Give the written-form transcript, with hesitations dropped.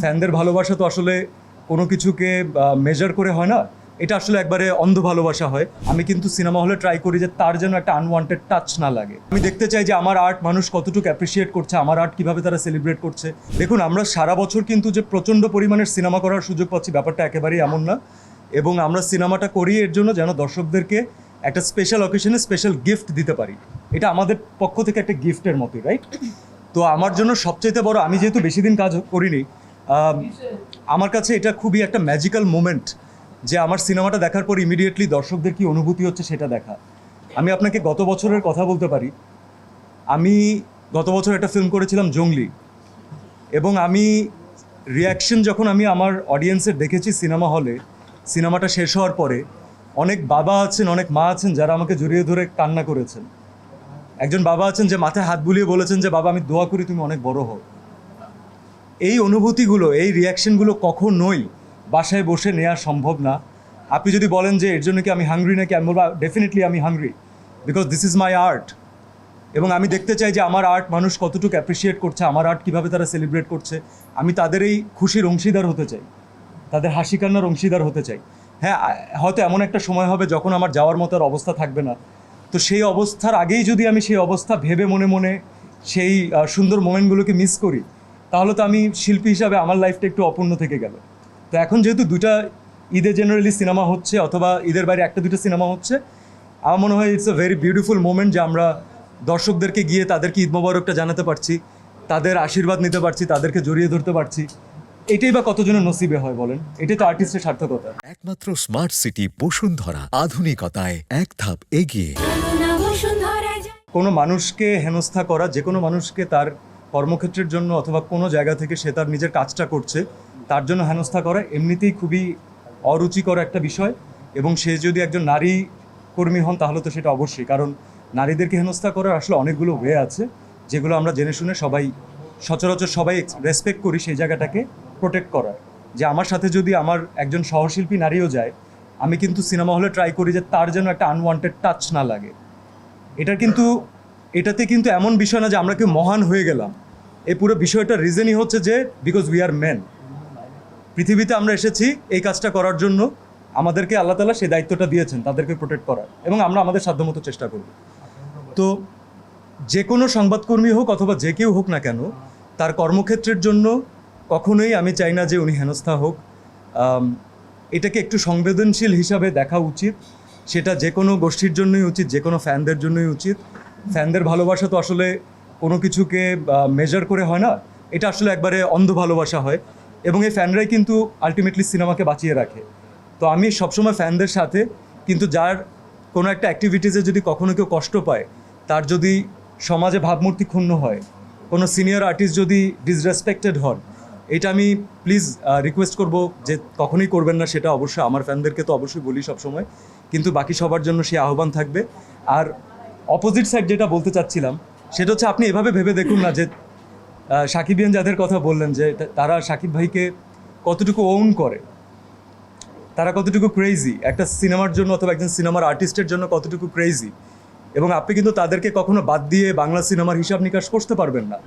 ফ্যানদের ভালোবাসা তো আসলে কোনো কিছুকে মেজার করে হয় না, এটা আসলে একবারে অন্ধ ভালোবাসা হয়। আমি কিন্তু সিনেমা হলে ট্রাই করি যে তার যেন একটা আনওয়ান্টেড টাচ না লাগে। আমি দেখতে চাই যে আমার আর্ট মানুষ কতটুকু অ্যাপ্রিসিয়েট করছে, আমার আর্ট কীভাবে তারা সেলিব্রেট করছে। দেখুন, আমরা সারা বছর কিন্তু যে প্রচণ্ড পরিমাণের সিনেমা করার সুযোগ পাচ্ছি, ব্যাপারটা একেবারেই এমন না। এবং আমরা সিনেমাটা করি এর জন্য যেন দর্শকদেরকে একটা স্পেশাল অকেশনে স্পেশাল গিফট দিতে পারি। এটা আমাদের পক্ষ থেকে একটা গিফটের মতোই, রাইট? তো আমার জন্য সবচাইতে বড়, আমি যেহেতু বেশি দিন কাজ করিনি, আমার কাছে এটা খুবই একটা ম্যাজিক্যাল মোমেন্ট যে আমার সিনেমাটা দেখার পর ইমিডিয়েটলি দর্শকদের কি অনুভূতি হচ্ছে সেটা দেখা। আমি আপনাকে গত বছরের কথা বলতে পারি। আমি গত বছর একটা ফিল্ম করেছিলাম জঙ্গলি, এবং আমি রিয়াকশন যখন আমি আমার অডিয়েন্সের দেখেছি সিনেমা হলে, সিনেমাটা শেষ হওয়ার পরে অনেক বাবা আছেন, অনেক মা আছেন যারা আমাকে জড়িয়ে ধরে কান্না করেছেন। একজন বাবা আছেন যে মাথায় হাত বুলিয়ে বলেছেন যে বাবা, আমি দোয়া করি তুমি অনেক বড় হও। এই অনুভূতিগুলো, এই রিয়াকশনগুলো কখনোই বাসায় বসে নেওয়া সম্ভব না। আপনি যদি বলেন যে এর জন্য কি আমি হাংরি নাকি, আমি বলবো ডেফিনেটলি আমি hungry, because this is my art. এবং আমি দেখতে চাই যে আমার আর্ট মানুষ কতটুকু অ্যাপ্রিসিয়েট করছে, আমার আর্ট কীভাবে তারা সেলিব্রেট করছে। আমি তাদের এই খুশির অংশীদার হতে চাই, তাদের হাসি কান্নার অংশীদার হতে চাই। হ্যাঁ, হয়তো এমন একটা সময় হবে যখন আমার যাওয়ার মতো আর অবস্থা থাকবে না। তো সেই অবস্থার আগেই যদি আমি সেই অবস্থা ভেবে মনে মনে সেই সুন্দর মোমেন্টগুলোকে মিস করি, তাহলে তো আমি শিল্পী হিসাবে আমার লাইফটা একটু অপূর্ণ থেকে গেল। তো এখন যেহেতু দুটা ঈদে জেনারেলি সিনেমা হচ্ছে, অথবা ঈদের বাইরে একটা দুটো সিনেমা হচ্ছে, আমার মনে হয় it's a very beautiful moment যে আমরা দর্শকদেরকে গিয়ে তাদেরকে ঈদ মোবারকটা জানাতে পারছি, তাদের আশীর্বাদ নিতে পারছি, তাদেরকে জড়িয়ে ধরতে পারছি। এটাই বা কতজনের নসিবে হয় বলেন? এটাই তো আর্টিস্টের সার্থকতা। একমাত্র স্মার্ট সিটি বসুন্ধরা, আধুনিকতায় এক ধাপ এগিয়ে। কোনো মানুষকে হেনস্থা করা, যে কোনো মানুষকে তার কর্মক্ষেত্রের জন্য অথবা কোনো জায়গা থেকে সে তার নিজের কাজটা করছে তার জন্য হেনস্থা করা এমনিতেই খুবই অরুচিকর একটা বিষয়। এবং সে যদি একজন নারী কর্মী হন তাহলে তো সেটা অবশ্যই, কারণ নারীদেরকে হেনস্থা করার আসলে অনেকগুলো ওয়ে আছে, যেগুলো আমরা জেনে শুনে সবাই সচরাচর সবাই রেসপেক্ট করি সেই জায়গাটাকে প্রোটেক্ট করার। যে আমার সাথে যদি আমার একজন সহশিল্পী নারীও যায়, আমি কিন্তু সিনেমা হলে ট্রাই করি যে তার যেন একটা আনওয়ান্টেড টাচ না লাগে। এটাতে কিন্তু এমন বিষয় না যে আমরা কেউ মহান হয়ে গেলাম। এই পুরো বিষয়টার রিজনই হচ্ছে যে বিকজ উই আর মেন। পৃথিবীতে আমরা এসেছি এই কাজটা করার জন্য, আমাদেরকে আল্লাহ তাআলা সেই দায়িত্বটা দিয়েছেন তাদেরকে প্রোটেক্ট করার, এবং আমরা আমাদের সাধ্যমতো চেষ্টা করব। তো যে কোনো সংবাদকর্মী হোক অথবা যে কেউ হোক না কেন, তার কর্মক্ষেত্রের জন্য কখনোই আমি চাই না যে উনি হেনস্থা হোক। এটাকে একটু সংবেদনশীল হিসাবে দেখা উচিত। সেটা যে কোনো গোষ্ঠীর জন্যই উচিত, যে কোনো ফ্যানদের জন্যই উচিত। ফ্যানদের ভালোবাসা তো আসলে কোনো কিছুকে মেজার করে হয় না, এটা আসলে একবারে অন্ধ ভালোবাসা হয়। এবং এই ফ্যানরাই কিন্তু আলটিমেটলি সিনেমাকে বাঁচিয়ে রাখে। তো আমি সবসময় ফ্যানদের সাথে, কিন্তু যার কোনো একটা অ্যাক্টিভিটিসে যদি কখনো কেউ কষ্ট পায়, তার যদি সমাজে ভাবমূর্তি ক্ষুণ্ণ হয়, কোনো সিনিয়র আর্টিস্ট যদি ডিসরেসপেক্টেড হন, এটা আমি প্লিজ রিকোয়েস্ট করব যে কখনোই করবেন না। সেটা অবশ্যই আমার ফ্যানদেরকে তো অবশ্যই বলি সবসময়, কিন্তু বাকি সবার জন্য সেই আহ্বান থাকবে। আর অপোজিট সাইড যেটা বলতে চাচ্ছিলাম সেটা হচ্ছে, আপনি এভাবে ভেবে দেখুন না যে সাকিবিয়ান যাদের কথা বললেন যে তারা সাকিব ভাইকে কতটুকু ওন করে, তারা কতটুকু ক্রেজি একটা সিনেমার জন্য অথবা একজন সিনেমার আর্টিস্টের জন্য কতটুকু ক্রেজি। এবং আপনি কিন্তু তাদেরকে কখনো বাদ দিয়ে বাংলা সিনেমার হিসাব নিকাশ করতে পারবেন না।